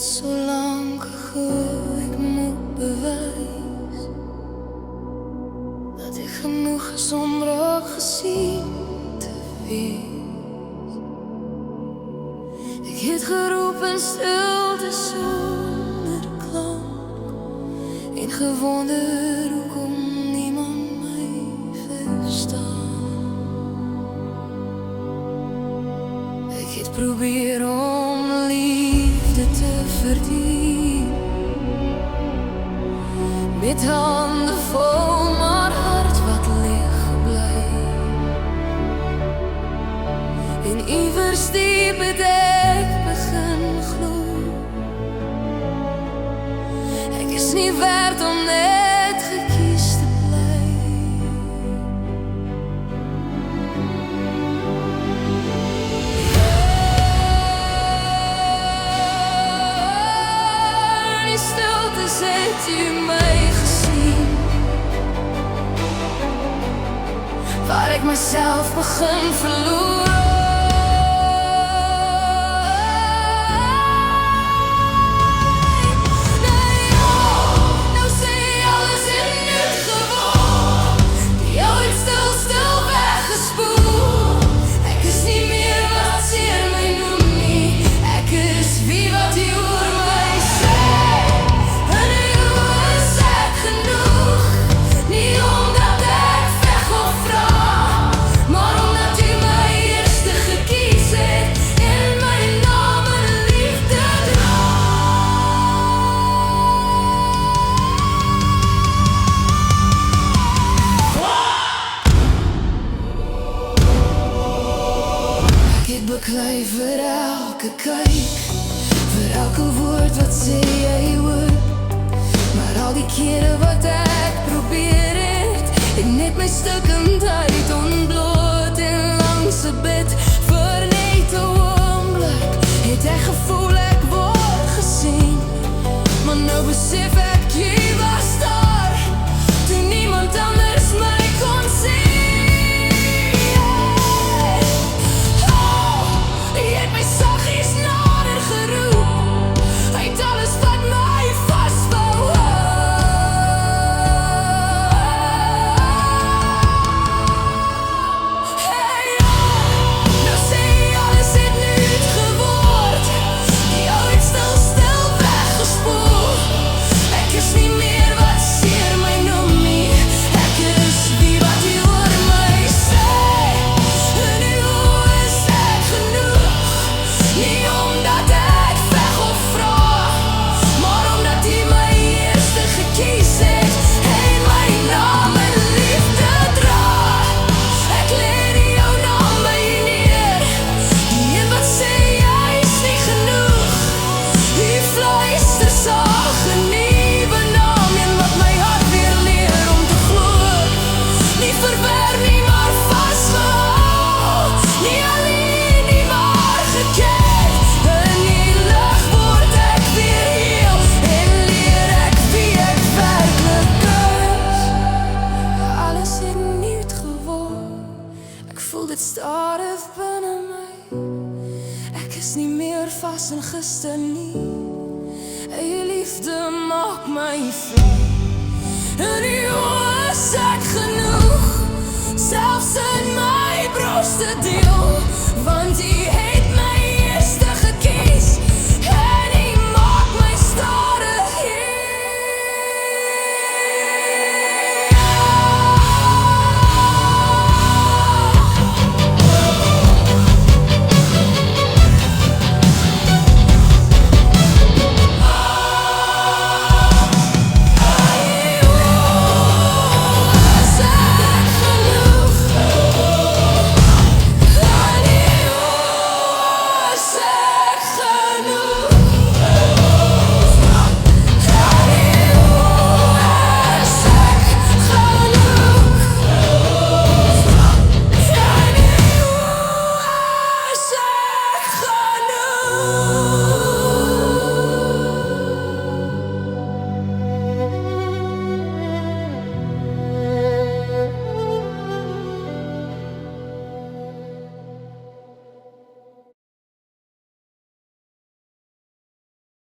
het so lank gegooid moet bewys dat ek genoeg is om raak gesien te wees. Ek het geroep in stilte sonder klank en gewonder hoekom niemand my verstaan. Ek het probeer om liefde te verdien, met hande vol maar hart wat leeg bly. En iewers diep het ek begin glo, ek is nie werd om net gekies te bly. In die stiltes het jy my gesien, waar ek myself begin verloor. Beklei vir elke kyk, vir elke woord wat sê jy hoor. Maar al die kere wat ek probeer het, en net my stukkendheid ontbloot en langs 'n bed vir net 'n oomblik, het ek gevoel ek word gesien. Maar nou besef ek jy was daar, toe niemand anders my kon sien. Dit sterf binne my, ek is nie meer vas in gister nie. Eie liefde maak my vry, en die oë is ek genoeg, selfs in my broste deel, want die het my eerste gekies, en die maak my stadig heel. Oh